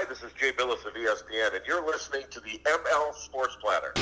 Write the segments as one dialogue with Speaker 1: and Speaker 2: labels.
Speaker 1: Hi, this is Jay Billis of ESPN, and you're listening to the ML Sports Platter.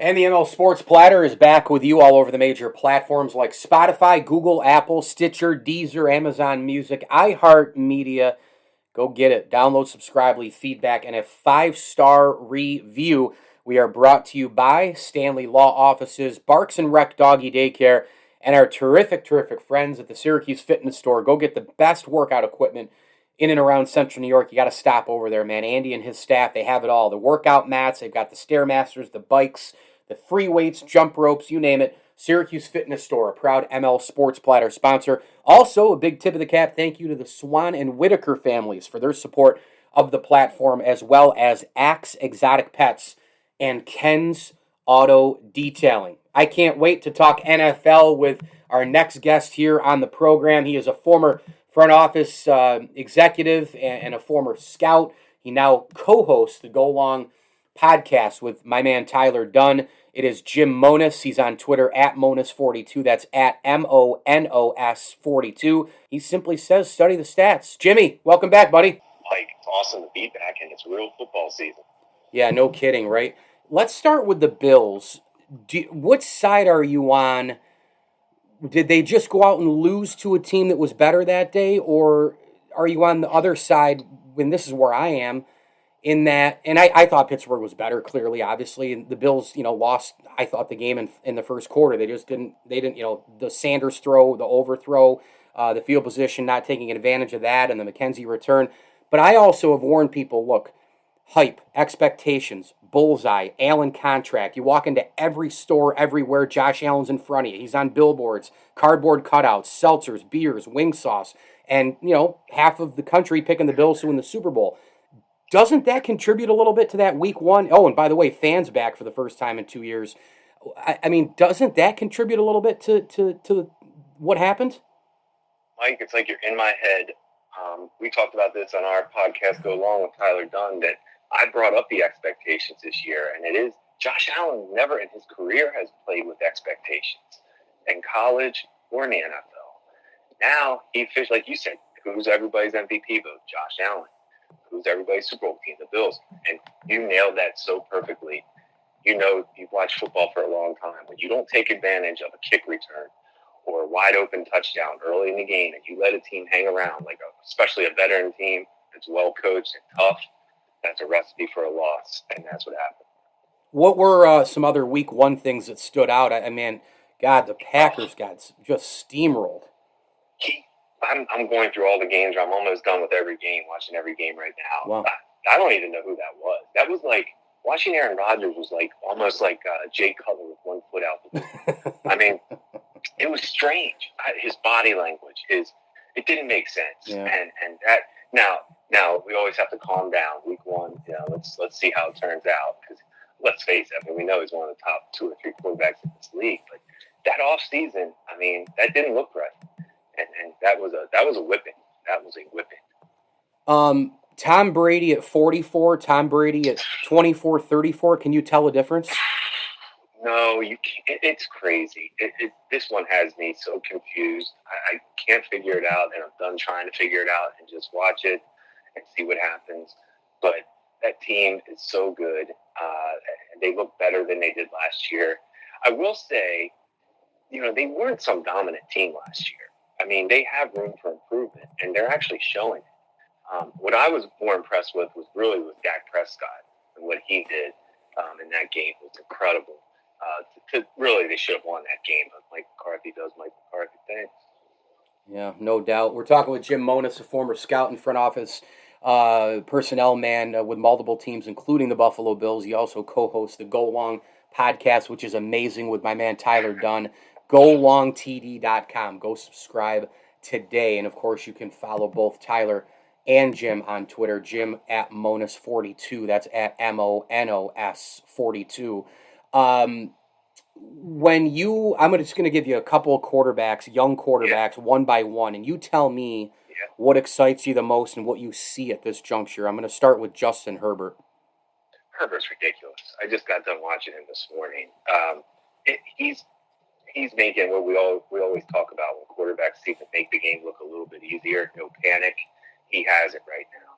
Speaker 2: And the ML Sports Platter is back with you all over the major platforms like Spotify, Google, Apple, Stitcher, Deezer, Amazon Music, iHeartMedia. Go get it. Download, subscribe, leave feedback, and a 5-star review. We are brought to you by Stanley Law Offices, Barks and Rec Doggy Daycare, and our terrific friends at the Syracuse Fitness Store. Go get the best workout equipment in and around Central New York. You got to stop over there, man. Andy and his staff, they have it all. The workout mats, they've got the Stairmasters, the bikes, the free weights, jump ropes, you name it. Syracuse Fitness Store, a proud ML Sports Platter sponsor. Also, a big tip of the cap, thank you to the Swan and Whitaker families for their support of the platform, as well as Axe Exotic Pets and Ken's Auto Detailing. I can't wait to talk NFL with our next guest here on the program. He is a former front office executive and a former scout. He now co-hosts the Go Long podcast with my man Tyler Dunn. It is Jim Monos. He's on Twitter at Monos42. That's at MONOS42. He simply says, study the stats. Jimmy, welcome back, buddy.
Speaker 3: Mike, it's awesome to be back, and it's real football season.
Speaker 2: Yeah, no kidding, right? Let's start with the Bills. What side are you on? Did they just go out and lose to a team that was better that day, or are you on the other side, when this is where I am, in that, and I thought Pittsburgh was better, clearly, obviously, and the Bills, lost, I thought, the game in the first quarter. They didn't, the Sanders throw, the overthrow, the field position, not taking advantage of that, and the McKenzie return. But I also have warned people, look, hype, expectations, bullseye, Allen contract. You walk into every store everywhere, Josh Allen's in front of you. He's on billboards, cardboard cutouts, seltzers, beers, wing sauce, and, half of the country picking the Bills to win the Super Bowl. Doesn't that contribute a little bit to that week one? Oh, and by the way, fans back for the first time in 2 years. I mean, doesn't that contribute a little bit to what happened?
Speaker 3: Mike, it's like you're in my head. We talked about this on our podcast, Go Long with Tyler Dunn, that I brought up the expectations this year, and it is Josh Allen never in his career has played with expectations in college or in the NFL. Now, he fished, like you said, who's everybody's MVP vote? Josh Allen. Who's everybody's Super Bowl team? The Bills. And you nailed that so perfectly. You've watched football for a long time. When you don't take advantage of a kick return or a wide open touchdown early in the game and you let a team hang around, especially a veteran team that's well coached and tough, that's a recipe for a loss, and that's what happened.
Speaker 2: What were some other week one things that stood out? I mean, God, the Packers got just steamrolled.
Speaker 3: I'm going through all the games. I'm almost done with every game, watching every game right now.
Speaker 2: Wow.
Speaker 3: I don't even know who that was. That was like, watching Aaron Rodgers was like almost like Jay Cutler with one foot out the door. I mean, it was strange. His body language, it didn't make sense.
Speaker 2: Yeah.
Speaker 3: And that now we always have to calm down. Week one, let's see how it turns out. Because let's face it, we know he's one of the top 2 or 3 quarterbacks in this league. But that off season, that didn't look right. And that was a whipping. That was a whipping.
Speaker 2: Tom Brady at 44, Tom Brady at 24, 34. Can you tell a difference?
Speaker 3: No, you can't. It's crazy. This one has me so confused. I can't figure it out, and I'm done trying to figure it out and just watch it and see what happens. But that team is so good. They look better than they did last year. I will say, they weren't some dominant team last year. They have room for improvement, and they're actually showing it. What I was more impressed with was really with Dak Prescott and what he did in that game was incredible. Really, they should have won that game, but Mike McCarthy does Mike McCarthy things.
Speaker 2: Yeah, no doubt. We're talking with Jim Monos, a former scout and front office personnel man with multiple teams, including the Buffalo Bills. He also co-hosts the Go Long podcast, which is amazing, with my man Tyler Dunn. GoLongTD.com. Go subscribe today. And, of course, you can follow both Tyler and Jim on Twitter, Jim at Monos42. That's at MONOS42. I'm just going to give you a couple of quarterbacks, young quarterbacks, one by one, and you tell me what excites you the most and what you see at this juncture. I'm going to start with Justin Herbert.
Speaker 3: Herbert's ridiculous. I just got done watching him this morning. He's making what we always talk about when quarterbacks seem to make the game look a little bit easier. No panic. He has it right now.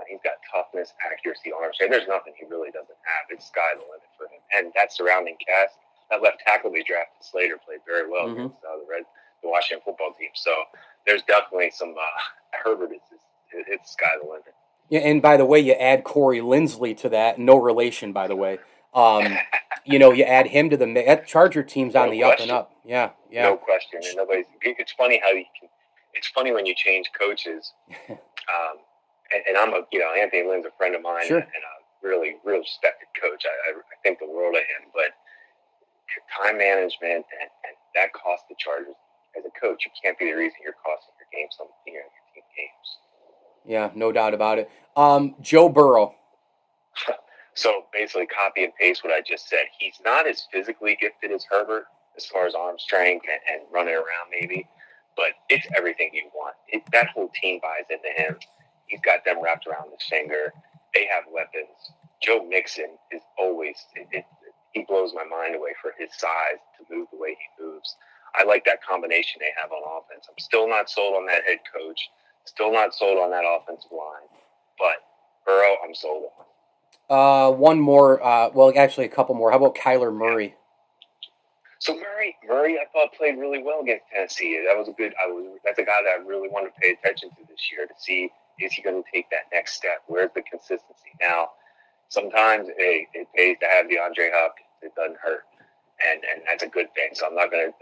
Speaker 3: He's got toughness, accuracy, arm strength. There's nothing he really doesn't have. It's sky the limit for him. And that surrounding cast, that left tackle they drafted, Slater, played very well against the Washington football team. So there's definitely some Herbert. It's sky the limit.
Speaker 2: Yeah, and by the way, you add Corey Lindsley to that. No relation, by the way. You add him to that Charger team's on the up and up. Yeah.
Speaker 3: No question. And it's funny how you can. It's funny when you change coaches. And I'm Anthony Lynn's a friend of mine and a really, real respected coach. I think the world of him. But time management and that cost the Chargers. As a coach, you can't be the reason you're costing your games your team games.
Speaker 2: Yeah, no doubt about it. Joe Burrow.
Speaker 3: So basically copy and paste what I just said. He's not as physically gifted as Herbert as far as arm strength and running around maybe, but it's everything you want. That whole team buys into him. He's got them wrapped around his finger. They have weapons. Joe Mixon is always he blows my mind away for his size to move the way he moves. I like that combination they have on offense. I'm still not sold on that head coach. Still not sold on that offensive line. But Burrow, I'm sold on.
Speaker 2: One more. Actually, a couple more. How about Kyler Murray?
Speaker 3: So Murray, I thought played really well against Tennessee. That's a guy that I really wanted to pay attention to this year to see, is he going to take that next step? Where's the consistency? Now, sometimes it pays to have DeAndre Hopkins. It doesn't hurt, and that's a good thing. So I'm not gonna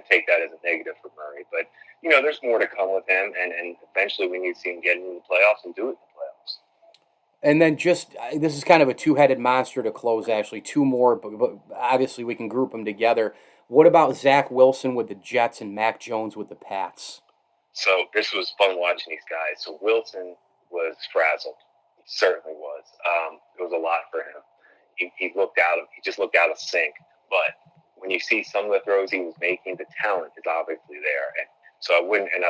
Speaker 3: take that as a negative for Murray. But there's more to come with him, and eventually we need to see him get into the playoffs and do it in the playoffs.
Speaker 2: And then this is kind of a two-headed monster to close, actually. Two more, but obviously we can group them together. What about Zach Wilson with the Jets and Mac Jones with the Pats?
Speaker 3: So this was fun watching these guys. So Wilson was frazzled. He certainly was. It was a lot for him. He just looked out of sync. But when you see some of the throws he was making, the talent is obviously there. And so I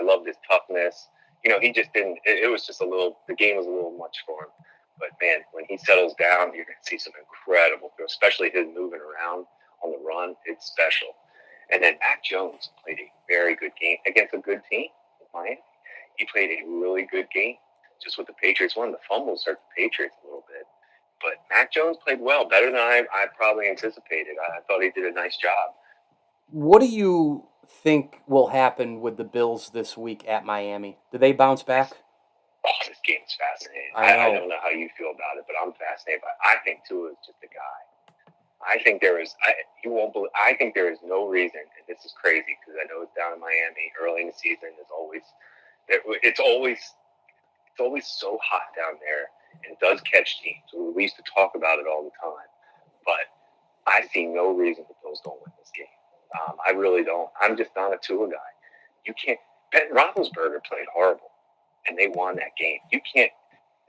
Speaker 3: loved his toughness. He just didn't, it was just the game was a little much for him. But man, when he settles down, you're going to see some incredible throws, especially his moving around on the run. It's special. And then Mac Jones played a very good game against a good team, Miami. He played a really good game just with the Patriots. One of the fumbles hurt the Patriots a little bit. But Mac Jones played well, better than I probably anticipated. I thought he did a nice job.
Speaker 2: What do you think will happen with the Bills this week at Miami? Do they bounce back?
Speaker 3: Oh, this game is fascinating.
Speaker 2: I
Speaker 3: don't know how you feel about it, but I'm fascinated by it. I think Tua is just a guy. I think there is no reason, and this is crazy because I know it's down in Miami early in the season. It's always so hot down there, and it does catch teams. We used to talk about it all the time, but I see no reason the Bills don't win this game. I really don't. I'm just not a Tua guy. You can't. Ben Roethlisberger played horrible, and they won that game. You can't.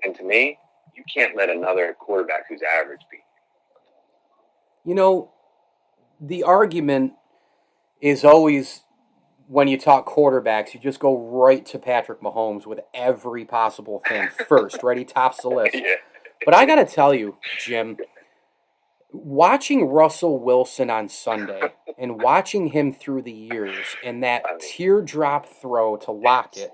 Speaker 3: And to me, you can't let another quarterback who's average beat you.
Speaker 2: The argument is always when you talk quarterbacks, you just go right to Patrick Mahomes with every possible thing first, right? He tops the list.
Speaker 3: Yeah.
Speaker 2: But I got to tell you, Jim, watching Russell Wilson on Sunday and watching him through the years and that teardrop throw to Lockett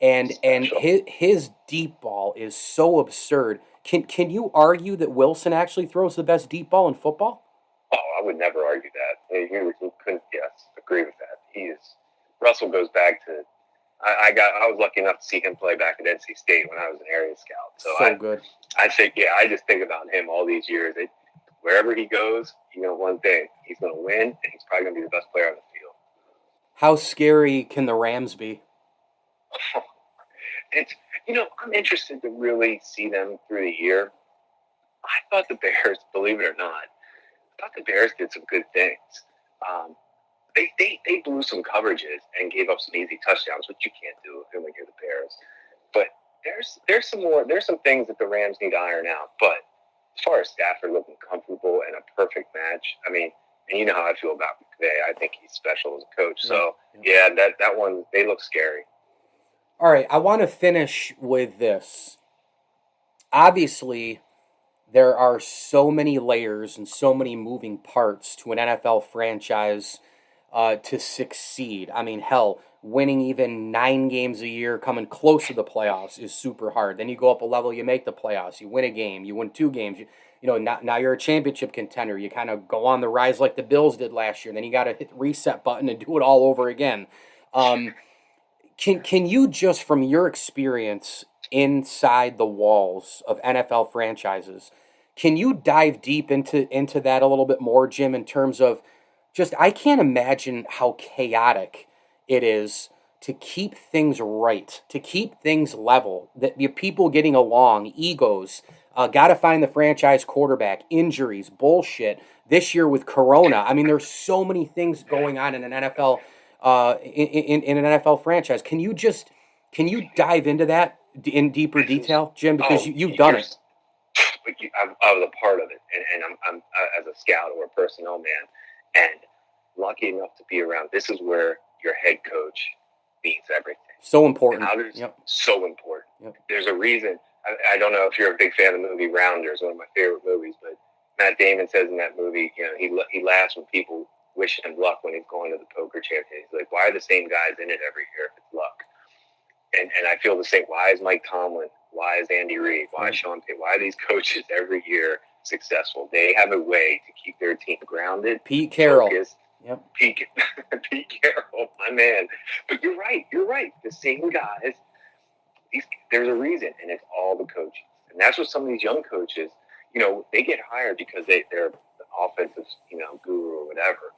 Speaker 2: and his deep ball is so absurd. Can you argue that Wilson actually throws the best deep ball in football?
Speaker 3: Oh, I would never argue that. You couldn't, agree with that. Russell goes back to. I was lucky enough to see him play back at NC State when I was an area scout. So
Speaker 2: good.
Speaker 3: I just think about him all these years. Wherever he goes, one thing, he's going to win, and he's probably going to be the best player on the field.
Speaker 2: How scary can the Rams be?
Speaker 3: I'm interested to really see them through the year. I thought the Bears, believe it or not, did some good things. They blew some coverages and gave up some easy touchdowns, which you can't do when you're the Bears. But there's some things that the Rams need to iron out. But as far as Stafford looking comfortable and a perfect match, I mean, and you know how I feel about McVay. I think he's special as a coach. So yeah, that one, they look scary.
Speaker 2: All right, I want to finish with this. Obviously, there are so many layers and so many moving parts to an NFL franchise to succeed. I mean, hell, winning even 9 games a year, coming close to the playoffs is super hard. Then you go up a level, you make the playoffs, you win a game, you win 2 games. Now you're a championship contender. You kind of go on the rise like the Bills did last year. Then you got to hit the reset button and do it all over again. Can you just, from your experience inside the walls of NFL franchises, can you dive deep into that a little bit more, Jim, in terms of just, I can't imagine how chaotic it is to keep things right, to keep things level, that the people getting along, egos, got to find the franchise quarterback, injuries, bullshit. This year with Corona, I mean, there's so many things going on in an NFL in an NFL franchise. Can you dive into that in deeper detail, Jim? Because you've done it.
Speaker 3: I was a part of it, and I'm as a scout or a personnel man, and lucky enough to be around. This is where your head coach means everything.
Speaker 2: So important.
Speaker 3: So important. Yep. There's a reason. I don't know if you're a big fan of the movie Rounders, one of my favorite movies, but Matt Damon says in that movie, he laughs when people wish him luck when he's going to the poker championship. He's like, why are the same guys in it every year if it's luck? And I feel the same. Why is Mike Tomlin? Why is Andy Reid? Why is Sean Payton? Why are these coaches every year successful? They have a way to keep their team grounded.
Speaker 2: Pete Carroll.
Speaker 3: Focused. Yep. Pete Carroll, my man. But you're right. The same guys. There's a reason, and it's all the coaches. And that's what some of these young coaches, they get hired because they're the offensive, guru or whatever.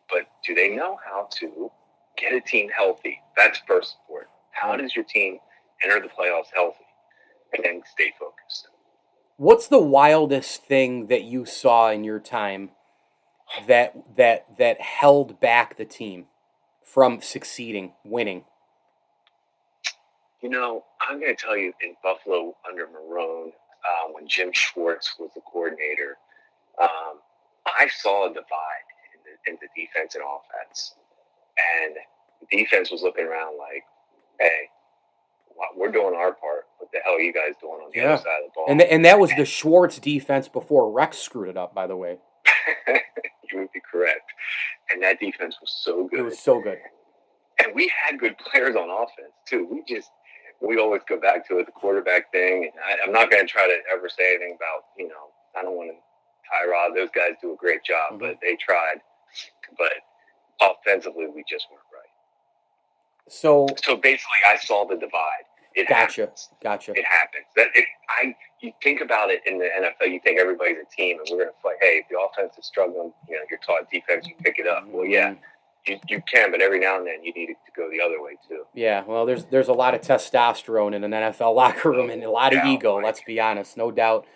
Speaker 3: But do they know how to get a team healthy? That's first important. How does your team enter the playoffs healthy and then stay focused?
Speaker 2: What's the wildest thing that you saw in your time that held back the team from succeeding, winning?
Speaker 3: I'm going to tell you, in Buffalo under Marone, when Jim Schwartz was the coordinator, I saw a divide in the defense and offense. And the defense was looking around like, hey, we're doing our part. What the hell are you guys doing on the other side of the ball?
Speaker 2: And that was the Schwartz defense before Rex screwed it up, by the way.
Speaker 3: You would be correct. And that defense was so good.
Speaker 2: It was so good.
Speaker 3: And we had good players on offense, too. We always go back to it, the quarterback thing. And I'm not going to try to ever say anything about, I don't want to Tyrod. Those guys do a great job, but they tried. But offensively, we just weren't right. So basically, I saw the divide. It happens. Gotcha. It happens. You think about it in the NFL, you think everybody's a team, and we're going to fight. Hey, if the offense is struggling, you're taught defense, you pick it up. Well, yeah. You can, but every now and then you need it to go the other way too. Yeah, well, there's a lot of testosterone in an NFL locker room and a lot of ego. Let's be honest, no doubt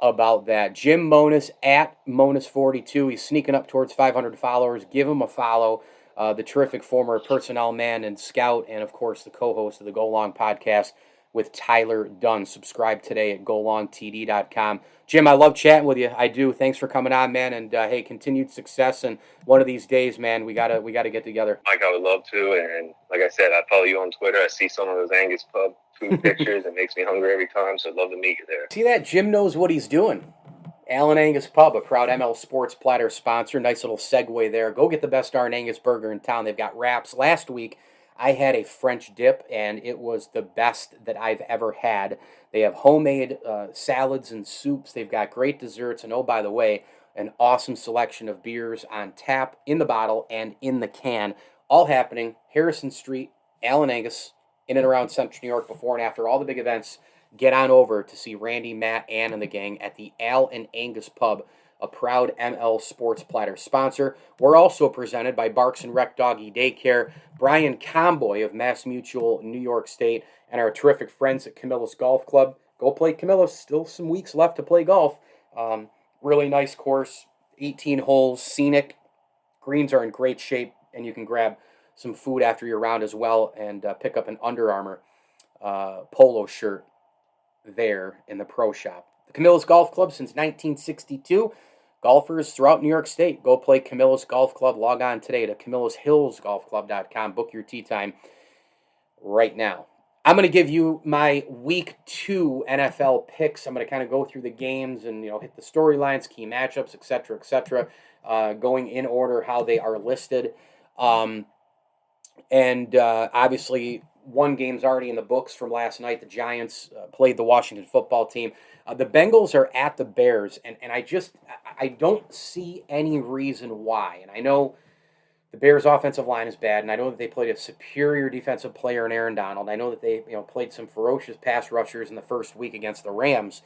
Speaker 3: about that. Jim Monos at Monos42. He's sneaking up towards 500 followers. Give him a follow. The terrific former personnel man and scout, and of course the co-host of the Go Long podcast with Tyler Dunn. Subscribe today at golongtd.com. Jim, I love chatting with you. I do. Thanks for coming on, man. And hey, continued success. And one of these days, man, we gotta get together. Mike, I would love to. And like I said, I follow you on Twitter. I see some of those Angus Pub food pictures. It makes me hungry every time. So I'd love to meet you there.
Speaker 2: See that? Jim knows what he's doing. Allen Angus Pub, a proud ML Sports Platter sponsor. Nice little segue there. Go get the best darn Angus burger in town. They've got wraps. Last week, I had a French dip, and it was the best that I've ever had. They have homemade salads and soups. They've got great desserts. And oh, by the way, an awesome selection of beers on tap, in the bottle, and in the can. All happening Harrison Street, Allen Angus, in and around Central New York before and after all the big events. Get on over to see Randy, Matt, Ann, and the gang at the Al and Angus Pub, a proud ML Sports Platter sponsor. We're also presented by Barks and Rec Doggy Daycare, Brian Comboy of Mass Mutual, New York State, and our terrific friends at Camillus Golf Club. Go play Camillus. Still some weeks left to play golf. Really nice course, 18 holes, scenic. Greens are in great shape, and you can grab some food after your round as well and pick up an Under Armour polo shirt there in the pro shop. The Camillus Golf Club since 1962. Golfers throughout New York State, go play Camillus Golf Club. Log on today to CamillusHillsGolfClub.com. Book your tee time right now. I'm going to give you my Week 2 NFL picks. I'm going to kind of go through the games and hit the storylines, key matchups, etc., going in order how they are listed. Obviously, one game's already in the books from last night. The Giants played the Washington football team. The Bengals are at the Bears, and I don't see any reason why. And I know the Bears' offensive line is bad, and I know that they played a superior defensive player in Aaron Donald. I know that they played some ferocious pass rushers in the first week against the Rams,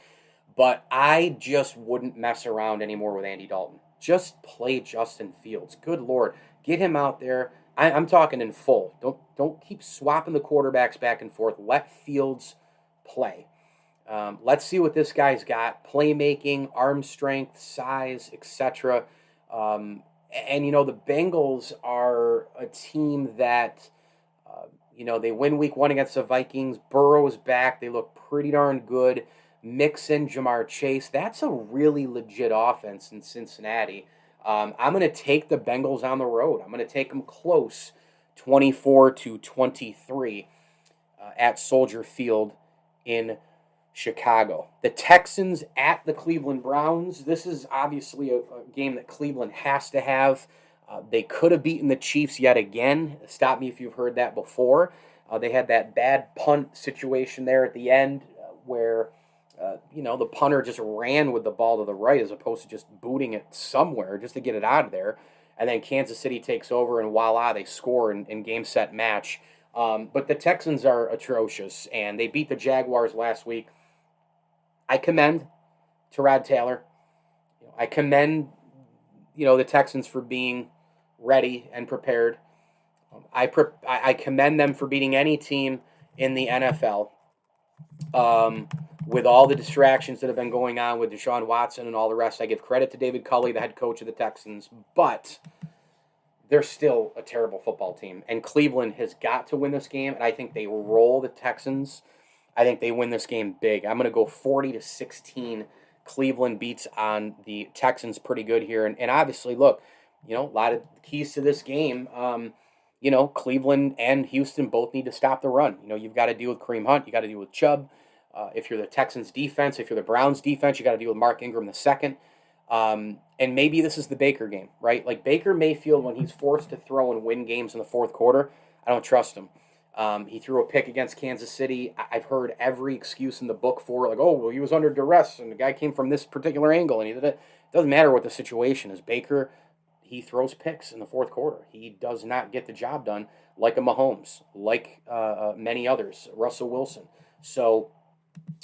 Speaker 2: but I just wouldn't mess around anymore with Andy Dalton. Just play Justin Fields. Good Lord. Get him out there. I'm talking in full. Don't keep swapping the quarterbacks back and forth. Let Fields play. Let's see what this guy's got. Playmaking, arm strength, size, etc. And the Bengals are a team that, they win week 1 against the Vikings. Burrow's back. They look pretty darn good. Mix in Jamar Chase. That's a really legit offense in Cincinnati. I'm going to take the Bengals on the road. I'm going to take them close, 24-23 at Soldier Field in Chicago. The Texans at the Cleveland Browns. This is obviously a game that Cleveland has to have. They could have beaten the Chiefs yet again. Stop me if you've heard that before. They had that bad punt situation there at the end where the punter just ran with the ball to the right as opposed to just booting it somewhere just to get it out of there. And then Kansas City takes over, and voila, they score in game, set, match. But the Texans are atrocious, and they beat the Jaguars last week. I commend Tyrod Taylor. I commend, the Texans for being ready and prepared. I commend them for beating any team in the NFL. With all the distractions that have been going on with Deshaun Watson and all the rest, I give credit to David Culley, the head coach of the Texans, but they're still a terrible football team. And Cleveland has got to win this game, and I think they roll the Texans. I think they win this game big. I'm going to go 40-16. Cleveland beats on the Texans pretty good here. And obviously, look, a lot of keys to this game. Cleveland and Houston both need to stop the run. You've got to deal with Kareem Hunt. You got to deal with Chubb. If you're the Texans defense, if you're the Browns defense, you got to deal with Mark Ingram II. And maybe this is the Baker game, right? Like Baker Mayfield, when he's forced to throw and win games in the fourth quarter, I don't trust him. He threw a pick against Kansas City. I've heard every excuse in the book for it, like, oh, well, he was under duress, and the guy came from this particular angle, and he did it. It doesn't matter what the situation is. Baker, he throws picks in the fourth quarter. He does not get the job done like a Mahomes, like many others, Russell Wilson. So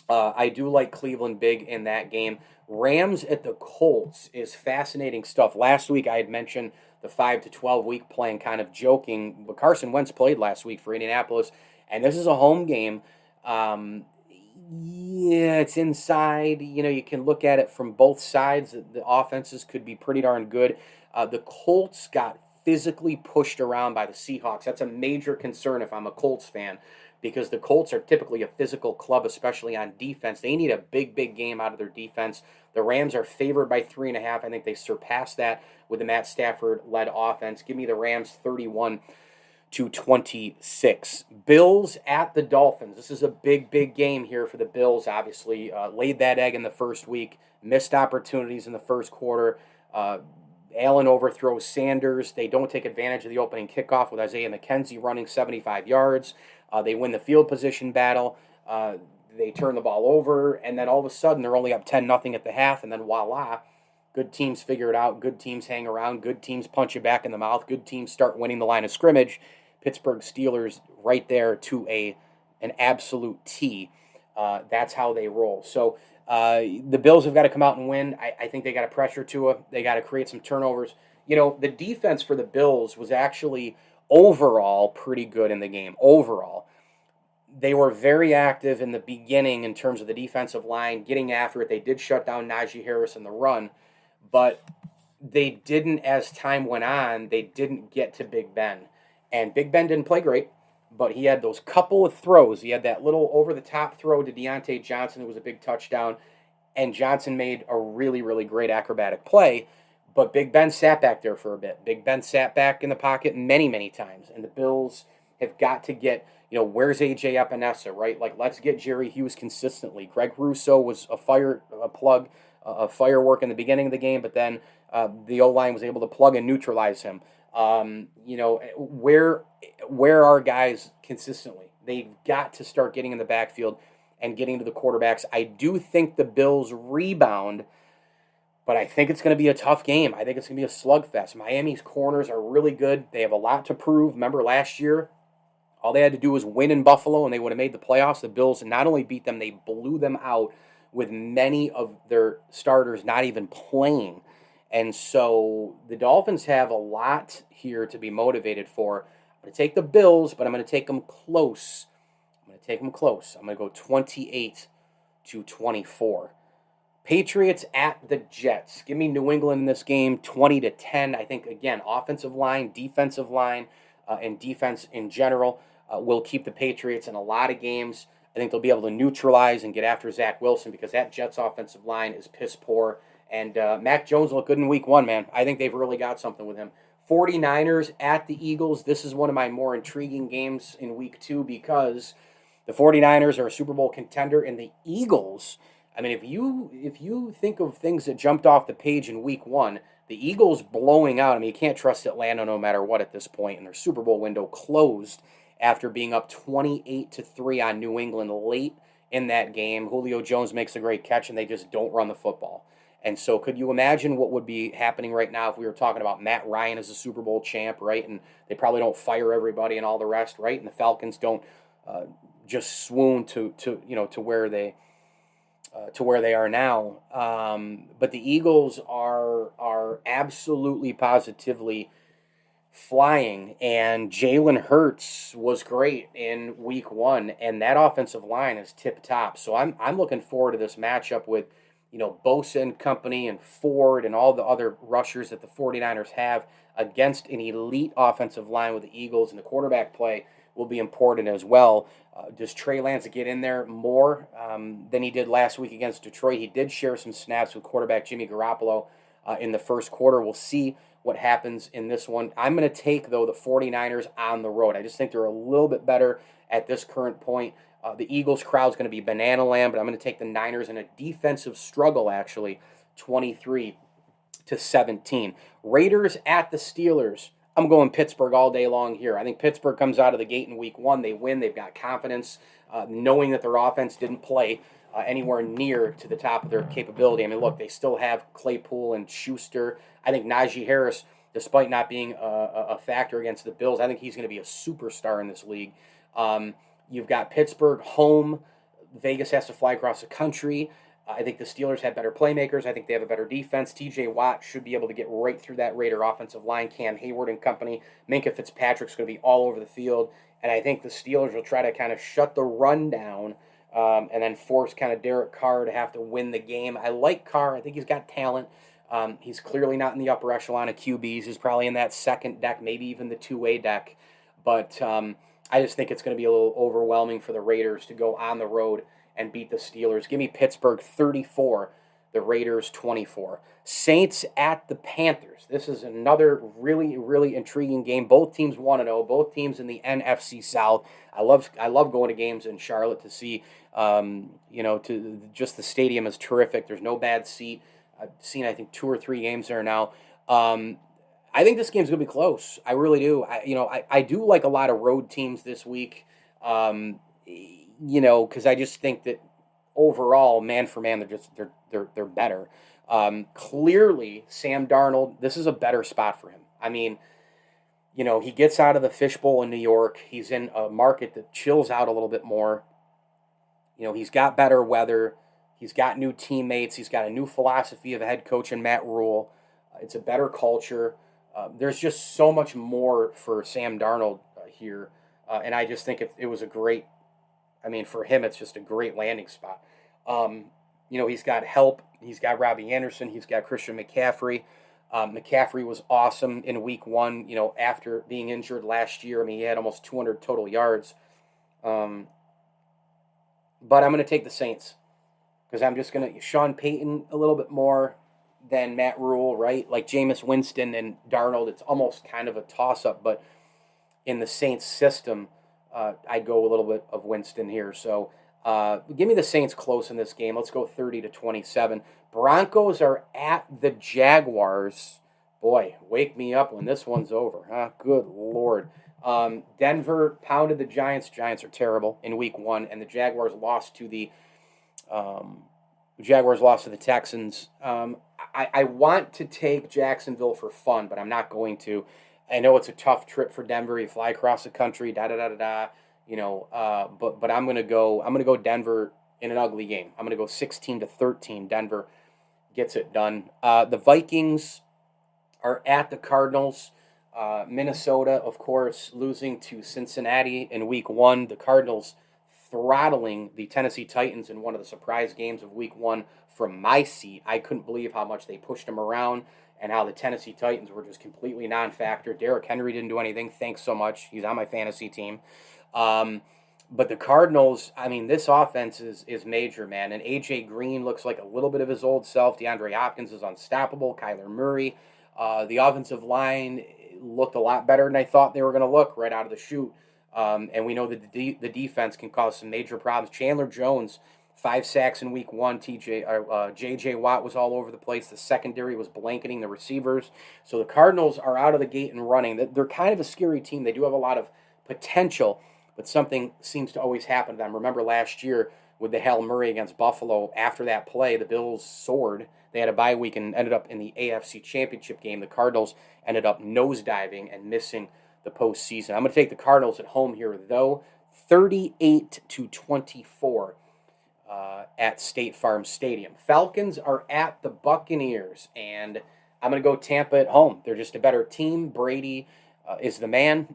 Speaker 2: I do like Cleveland big in that game. Rams at the Colts is fascinating stuff. Last week I had mentioned the 5 to 12 week plan, kind of joking, but Carson Wentz played last week for Indianapolis, and this is a home game. It's inside. You can look at it from both sides. The offenses could be pretty darn good. The Colts got physically pushed around by the Seahawks. That's a major concern if I'm a Colts fan, because the Colts are typically a physical club, especially on defense. They need a big game out of their defense. The Rams are favored by 3.5. I think they surpassed that with the Matt Stafford-led offense. Give me the Rams 31-26. Bills at the Dolphins. This is a big game here for the Bills, obviously. Laid that egg in the first week. Missed opportunities in the first quarter. Allen overthrows Sanders. They don't take advantage of the opening kickoff with Isaiah McKenzie running 75 yards. They win the field position battle. They turn the ball over, and then all of a sudden they're only up 10-0 at the half, and then voila, good teams figure it out. Good teams hang around. Good teams punch you back in the mouth. Good teams start winning the line of scrimmage. Pittsburgh Steelers right there to an absolute T. That's how they roll. So the Bills have got to come out and win. I think they got to pressure Tua. They got to create some turnovers. The defense for the Bills was actually overall pretty good in the game. Overall, they were very active in the beginning in terms of the defensive line, getting after it. They did shut down Najee Harris in the run, but they didn't, as time went on, they didn't get to Big Ben. And Big Ben didn't play great. but he had those couple of throws. He had that little over-the-top throw to Deontay Johnson. It was a big touchdown, and Johnson made a really, really great acrobatic play, but Big Ben sat back there for a bit. Big Ben sat back in the pocket many, many times, and the Bills have got to get, where's A.J. Epinesa, right? Like, let's get Jerry Hughes consistently. Greg Rousseau was a firework in the beginning of the game, but then the O-line was able to plug and neutralize him. Where are guys consistently? They've got to start getting in the backfield and getting to the quarterbacks. I do think the Bills rebound, but I think it's going to be a tough game. I think it's going to be a slugfest. Miami's corners are really good. They have a lot to prove. Remember last year, all they had to do was win in Buffalo, and they would have made the playoffs. The Bills not only beat them, they blew them out with many of their starters not even playing. And so the Dolphins have a lot here to be motivated for. I'm going to take the Bills, but I'm going to take them close. I'm going to go 28-24. Patriots at the Jets. Give me New England in this game, 20-10. I think, again, offensive line, defensive line, and defense in general will keep the Patriots in a lot of games. I think they'll be able to neutralize and get after Zach Wilson because that Jets offensive line is piss poor. And Mac Jones looked good in week 1, man. I think they've really got something with him. 49ers at the Eagles. This is one of my more intriguing games in week 2 because the 49ers are a Super Bowl contender, and the Eagles, I mean, if you think of things that jumped off the page in week 1, the Eagles blowing out. I mean, you can't trust Atlanta no matter what at this point, and their Super Bowl window closed after being up 28-3 on New England late in that game. Julio Jones makes a great catch, and they just don't run the football. And so could you imagine what would be happening right now if we were talking about Matt Ryan as a Super Bowl champ, right? And they probably don't fire everybody and all the rest, right? And the Falcons don't just swoon to where they are now. But the Eagles are absolutely positively flying, and Jalen Hurts was great in week 1, and that offensive line is tip top. So I'm looking forward to this matchup with Bosa and company and Ford and all the other rushers that the 49ers have against an elite offensive line with the Eagles, and the quarterback play will be important as well. Does Trey Lance get in there more than he did last week against Detroit? He did share some snaps with quarterback Jimmy Garoppolo in the first quarter. We'll see what happens in this one. I'm going to take, though, the 49ers on the road. I just think they're a little bit better at this current point. The Eagles crowd's going to be banana land, but I'm going to take the Niners in a defensive struggle, actually, 23-17. Raiders at the Steelers. I'm going Pittsburgh all day long here. I think Pittsburgh comes out of the gate in week 1. They win. They've got confidence, knowing that their offense didn't play anywhere near to the top of their capability. I mean, look, they still have Claypool and Schuster. I think Najee Harris, despite not being a factor against the Bills, I think he's going to be a superstar in this league. You've got Pittsburgh home. Vegas has to fly across the country. I think the Steelers have better playmakers. I think they have a better defense. T.J. Watt should be able to get right through that Raider offensive line. Cam Hayward and company. Minka Fitzpatrick's going to be all over the field. And I think the Steelers will try to kind of shut the run down and then force kind of Derek Carr to have to win the game. I like Carr. I think he's got talent. He's clearly not in the upper echelon of QBs. He's probably in that second deck, maybe even the two-way deck. But I just think it's going to be a little overwhelming for the Raiders to go on the road and beat the Steelers. Give me Pittsburgh 34, the Raiders 24. Saints at the Panthers. This is another really, really intriguing game. Both teams 1-0. Both teams in the NFC South. I love going to games in Charlotte to see, just the stadium is terrific. There's no bad seat. I've seen, I think, 2 or 3 games there now. I think this game's going to be close. I really do. I do like a lot of road teams this week, because I just think that overall, man for man, they're better. Clearly, Sam Darnold, this is a better spot for him. I mean, he gets out of the fishbowl in New York. He's in a market that chills out a little bit more. He's got better weather. He's got new teammates. He's got a new philosophy of a head coach in Matt Rule. It's a better culture. There's just so much more for Sam Darnold here. And I just think it was a great, for him, it's just a great landing spot. He's got help. He's got Robbie Anderson. He's got Christian McCaffrey. McCaffrey was awesome in week 1, after being injured last year. I mean, he had almost 200 total yards. But I'm going to take the Saints because I'm just going to Sean Payton a little bit more than Matt Rule, right? Like Jameis Winston and Darnold, it's almost kind of a toss-up, but in the Saints system, I'd go a little bit of Winston here. So give me the Saints close in this game. Let's go 30-27. Broncos are at the Jaguars. Boy, wake me up when this one's over. Huh? Good Lord. Denver pounded the Giants. Giants are terrible in week 1, and the Jaguars lost to the Texans. I want to take Jacksonville for fun, but I'm not going to. I know it's a tough trip for Denver. You fly across the country, but I'm gonna go Denver in an ugly game. I'm gonna go 16-13. Denver gets it done. The Vikings are at the Cardinals. Minnesota, of course, losing to Cincinnati in week 1. The Cardinals throttling the Tennessee Titans in one of the surprise games of week 1 from my seat. I couldn't believe how much they pushed them around and how the Tennessee Titans were just completely non-factor. Derrick Henry didn't do anything. Thanks so much. He's on my fantasy team. But the Cardinals, I mean, this offense is major, man. And A.J. Green looks like a little bit of his old self. DeAndre Hopkins is unstoppable. Kyler Murray. The offensive line looked a lot better than I thought they were going to look right out of the chute. And we know that the defense can cause some major problems. Chandler Jones, 5 sacks in week 1. J.J. Watt was all over the place. The secondary was blanketing the receivers. So the Cardinals are out of the gate and running. They're kind of a scary team. They do have a lot of potential, but something seems to always happen to them. Remember last year with the Hail Murray against Buffalo, after that play, the Bills soared. They had a bye week and ended up in the AFC Championship game. The Cardinals ended up nosediving and missing the postseason. I'm going to take the Cardinals at home here, though, 38-24 at State Farm Stadium. Falcons are at the Buccaneers, and I'm going to go Tampa at home. They're just a better team. Brady is the man.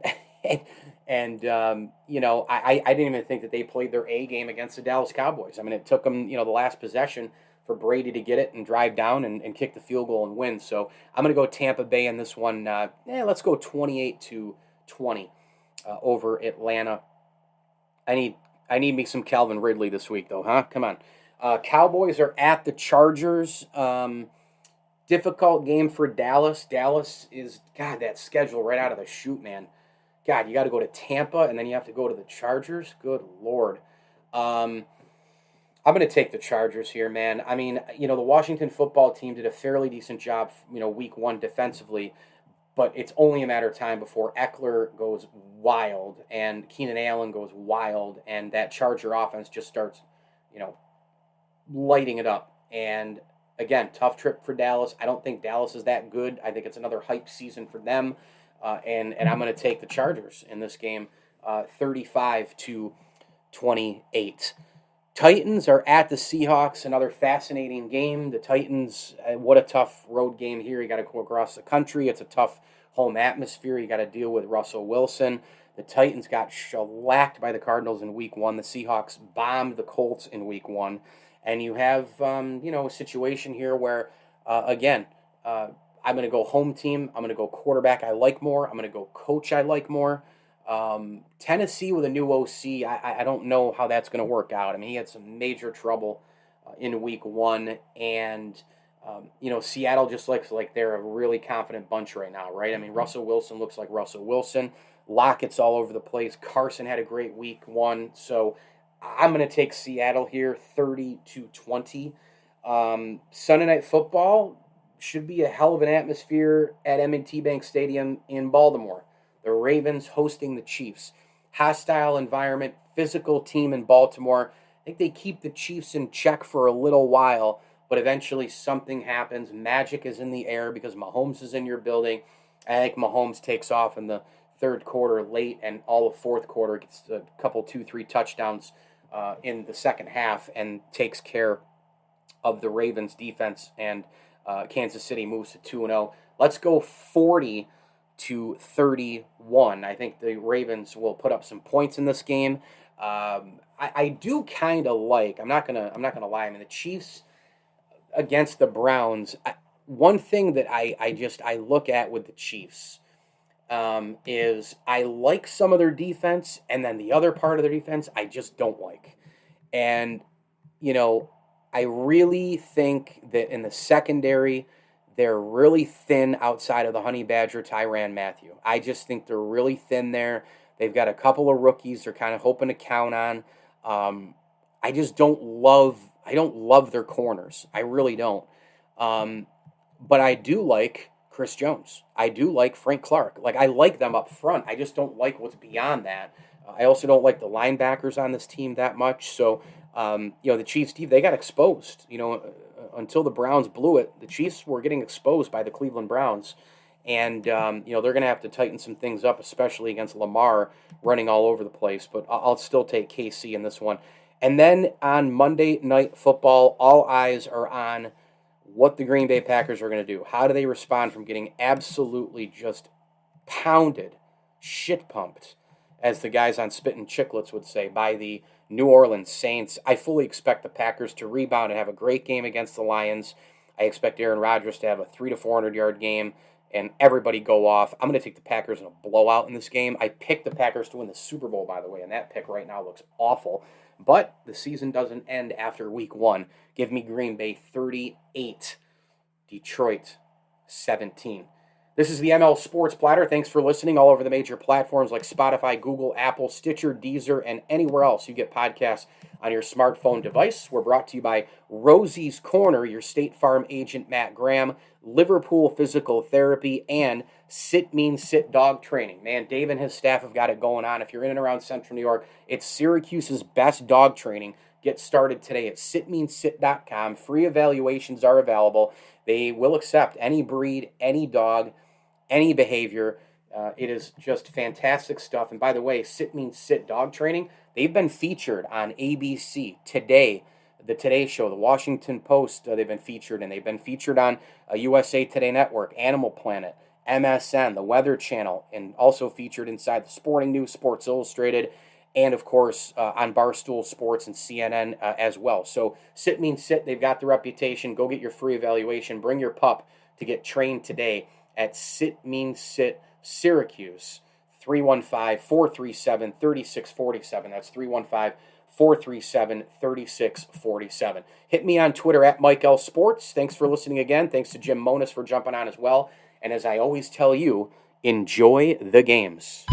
Speaker 2: And, I didn't even think that they played their A game against the Dallas Cowboys. I mean, it took them, the last possession for Brady to get it and drive down and kick the field goal and win. So I'm going to go Tampa Bay in this one. Let's go 28-20 over Atlanta. I need me some Calvin Ridley this week, though, huh? Come on. Cowboys are at the Chargers. Difficult game for Dallas. Dallas is, God, that schedule right out of the chute, man. God, you got to go to Tampa, and then you have to go to the Chargers. Good Lord. I'm going to take the Chargers here, man. I mean, the Washington football team did a fairly decent job, week 1 defensively, but it's only a matter of time before Eckler goes wild and Keenan Allen goes wild, and that Charger offense just starts, lighting it up. And again, tough trip for Dallas. I don't think Dallas is that good. I think it's another hype season for them. And I'm going to take the Chargers in this game, 35-28. Titans are at the Seahawks, another fascinating game. The Titans, what a tough road game here. You got to go across the country. It's a tough home atmosphere. You got to deal with Russell Wilson. The Titans got shellacked by the Cardinals in week 1. The Seahawks bombed the Colts in week 1. And you have, a situation here where, I'm going to go home team. I'm going to go quarterback I like more. I'm going to go coach I like more. Tennessee with a new OC, I don't know how that's going to work out. I mean, he had some major trouble in week 1. And, Seattle just looks like they're a really confident bunch right now, right? I mean, Russell Wilson looks like Russell Wilson. Lockett's all over the place. Carson had a great week 1. So I'm going to take Seattle here, 30-20. Sunday Night Football should be a hell of an atmosphere at M&T Bank Stadium in Baltimore. The Ravens hosting the Chiefs. Hostile environment, physical team in Baltimore. I think they keep the Chiefs in check for a little while, but eventually something happens. Magic is in the air because Mahomes is in your building. I think Mahomes takes off in the third quarter late, and all of fourth quarter gets a couple, 2-3 touchdowns in the second half and takes care of the Ravens defense, and Kansas City moves to 2-0. Let's go 40-31. I think the Ravens will put up some points in this game. I do kind of like. I'm not gonna lie. I mean, the Chiefs against the Browns. one thing that I look at with the Chiefs is I like some of their defense, and then the other part of their defense I just don't like. And, I really think that in the secondary, they're really thin outside of the Honey Badger, Tyrann Mathieu. I just think they're really thin there. They've got a couple of rookies they're kind of hoping to count on. I just don't love their corners. I really don't. But I do like Chris Jones. I do like Frank Clark. I like them up front. I just don't like what's beyond that. I also don't like the linebackers on this team that much. So, the Chiefs, they got exposed. Until the Browns blew it, the Chiefs were getting exposed by the Cleveland Browns. And, they're going to have to tighten some things up, especially against Lamar running all over the place. But I'll still take KC in this one. And then on Monday Night Football, all eyes are on what the Green Bay Packers are going to do. How do they respond from getting absolutely just pounded, shit pumped, as the guys on Spittin' Chicklets would say, by the New Orleans Saints? I fully expect the Packers to rebound and have a great game against the Lions. I expect Aaron Rodgers to have a 300 to 400-yard game and everybody go off. I'm going to take the Packers in a blowout in this game. I picked the Packers to win the Super Bowl, by the way, and that pick right now looks awful. But the season doesn't end after week 1. Give me Green Bay 38, Detroit 17. This is the ML Sports Platter. Thanks for listening all over the major platforms like Spotify, Google, Apple, Stitcher, Deezer, and anywhere else you get podcasts on your smartphone device. We're brought to you by Rosie's Corner, your State Farm agent Matt Graham, Liverpool Physical Therapy, and Sit Means Sit Dog Training. Man, Dave and his staff have got it going on. If you're in and around Central New York, it's Syracuse's best dog training. Get started today at sitmeansit.com. Free evaluations are available. They will accept any breed, any dog, any behavior. It is just fantastic stuff. And by the way, Sit Means Sit Dog Training, they've been featured on ABC, Today, The Today Show, The Washington Post. They've been featured, and they've been featured on USA Today Network, Animal Planet, MSN, The Weather Channel, and also featured inside the Sporting News, Sports Illustrated, and, of course, on Barstool Sports and CNN as well. So Sit Means Sit. They've got the reputation. Go get your free evaluation. Bring your pup to get trained today at Sit Means Sit Syracuse, 315-437-3647. That's 315-437-3647. Hit me on Twitter at Mike L. Sports. Thanks for listening again. Thanks to Jim Monis for jumping on as well. And as I always tell you, enjoy the games.